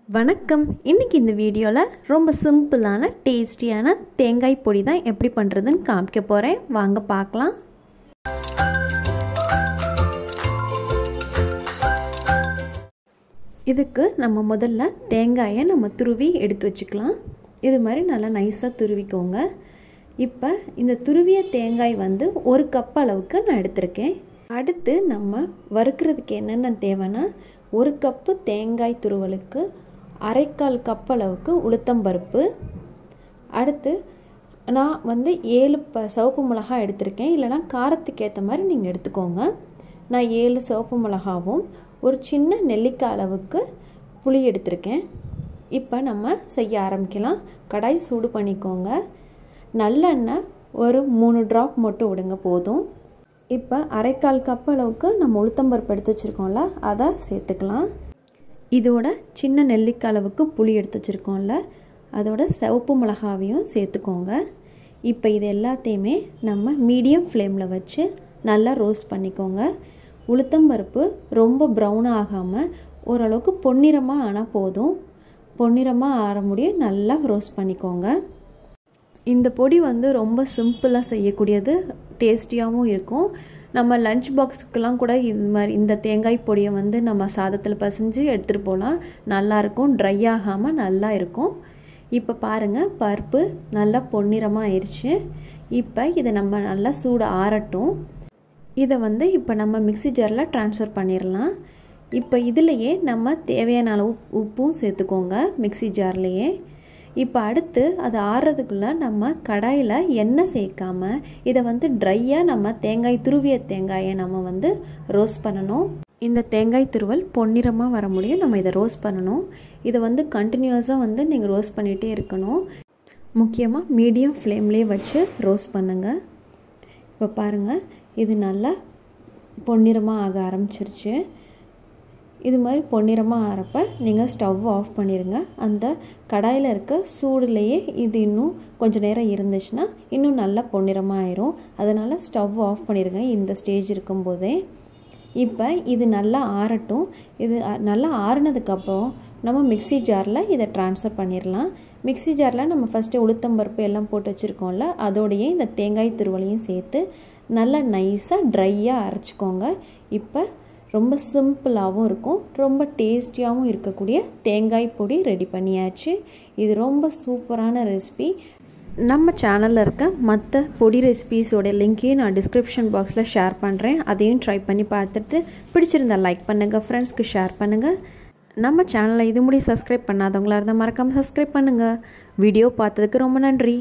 வணக்கம். இன்னைக்கு இந்த வீடியோவில் ரொம்ப சிம்பிளான டேஸ்டியான தேங்காய் பொடி தான் எப்படி பண்ணுறதுன்னு காமிக்க போகிறேன். வாங்க பார்க்கலாம். இதுக்கு நம்ம முதல்ல தேங்காயை நம்ம துருவி எடுத்து வச்சுக்கலாம். இது மாதிரி நல்லா நைஸாக துருவிக்கோங்க. இப்போ இந்த துருவிய தேங்காய் வந்து 1 கப் அளவுக்கு நான் எடுத்திருக்கேன். அடுத்து நம்ம வறுக்கிறதுக்கு என்னென்ன தேவைன்னா 1 கப்பு தேங்காய் துருவலுக்கு 1/4 கப் அளவுக்கு உளுத்தம்பருப்பு. அடுத்து நான் வந்து 7 சிவப்பு மிளகாய் எடுத்திருக்கேன். இல்லைனா காரத்துக்கு ஏற்ற மாதிரி நீங்கள் எடுத்துக்கோங்க. நான் 7 சிவப்பு மிளகாவும் ஒரு சின்ன நெல்லிக்காய் அளவுக்கு புளி எடுத்திருக்கேன். இப்போ நம்ம செய்ய ஆரம்பிக்கலாம். கடாய் சூடு பண்ணிக்கோங்க. நல்லெண்ணெய் ஒரு 3 ட்ராப் மட்டும் விடுங்க போதும். இப்போ 1/4 கப் அளவுக்கு நம்ம உளுத்தம்பருப்பு எடுத்து வச்சுருக்கோம்ல, அதை சேர்த்துக்கலாம். இதோட சின்ன நெல்லிக்காய் அளவுக்கு புளி எடுத்து வச்சுருக்கோம்ல, அதோட சிவப்பு மிளகாவையும் சேர்த்துக்கோங்க. இப்போ இது எல்லாத்தையுமே நம்ம மீடியம் ஃப்ளேமில் வச்சு நல்லா ரோஸ்ட் பண்ணிக்கோங்க. உளுத்தம்பருப்பு ரொம்ப ப்ரௌனாக ஆகாமல் ஓரளவுக்கு பொன்னிறமாக ஆனால் போதும். பொன்னிறமாக ஆற முடியும் நல்லா ரோஸ்ட் பண்ணிக்கோங்க. இந்த பொடி வந்து ரொம்ப சிம்பிளாக செய்யக்கூடியது, டேஸ்டியாகவும் இருக்கும். நம்ம லஞ்ச் பாக்ஸுக்கெல்லாம் கூட இது மாதிரி இந்த தேங்காய் பொடியை வந்து நம்ம சாதத்தில் பசைஞ்சு எடுத்துகிட்டு போகலாம். நல்லாயிருக்கும், ட்ரை ஆகாமல் நல்லா இருக்கும். இப்போ பாருங்கள், பருப்பு நல்லா பொன்னிறமாக ஆயிடுச்சு. இப்போ இதை நம்ம நல்லா சூடு ஆறட்டும். இதை வந்து இப்போ நம்ம மிக்ஸி ஜாரில் ட்ரான்ஸ்ஃபர் பண்ணிடலாம். இப்போ இதிலையே நம்ம தேவையான அளவு உப்பும் சேர்த்துக்கோங்க மிக்ஸி ஜார்லேயே. இப்போ அடுத்து அது ஆறுறதுக்குள்ளே நம்ம கடாயில் எண்ணெய் சேர்க்காமல் இதை வந்து ட்ரையாக நம்ம துருவிய தேங்காயை நம்ம வந்து ரோஸ்ட் பண்ணணும். இந்த தேங்காய் துருவல் பொன்னிறமாக வர முடியும். நம்ம இதை ரோஸ்ட் பண்ணணும். இதை வந்து கண்டினியூஸாக வந்து நீங்கள் ரோஸ்ட் பண்ணிகிட்டே இருக்கணும். முக்கியமாக மீடியம் ஃப்ளேம்லேயே வச்சு ரோஸ்ட் பண்ணுங்கள். இப்போ பாருங்கள், இது நல்லா பொன்னிறமாக ஆக ஆரம்பிச்சிருச்சு. இது மாதிரி பொன்னிறமாக ஆறப்ப நீங்கள் ஸ்டவ் ஆஃப் பண்ணிடுங்க. அந்த கடாயில் இருக்க சூடுலேயே இது இன்னும் கொஞ்சம் நேரம் இருந்துச்சுன்னா இன்னும் நல்லா பொன்னிறமாக ஆயிரும். அதனால் ஸ்டவ் ஆஃப் பண்ணிடுங்க இந்த ஸ்டேஜ் இருக்கும்போதே. இப்போ இது நல்லா ஆறட்டும். இது நல்லா ஆறுனதுக்கப்புறம் நம்ம மிக்ஸி ஜாரில் இதை ட்ரான்ஸ்ஃபர் பண்ணிடலாம். மிக்ஸி ஜாரில் நம்ம ஃபஸ்ட்டு உளுத்தம்பருப்பு எல்லாம் போட்டு வச்சுருக்கோம்ல, அதோடையே இந்த தேங்காய் துருவலையும் சேர்த்து நல்லா நைஸாக ட்ரையாக அரைச்சிக்கோங்க. இப்போ ரொம்ப சிம்பிளாகவும் இருக்கும், ரொம்ப டேஸ்டியாகவும் இருக்கக்கூடிய தேங்காய் பொடி ரெடி பண்ணியாச்சு. இது ரொம்ப சூப்பரான ரெசிபி. நம்ம சேனலில் இருக்க மற்ற பொடி ரெசிபீஸோட லிங்க்கையும் நான் டிஸ்கிரிப்ஷன் பாக்ஸில் ஷேர் பண்ணுறேன். அதையும் ட்ரை பண்ணி பார்த்துட்டு பிடிச்சிருந்தால் லைக் பண்ணுங்கள், ஃப்ரெண்ட்ஸ்க்கு ஷேர் பண்ணுங்கள். நம்ம சேனலை இது முடி சப்ஸ்கிரைப் பண்ணாதவங்களாக இருந்தால் மறக்காமல் சப்ஸ்கிரைப் பண்ணுங்கள். வீடியோ பார்த்ததுக்கு ரொம்ப நன்றி.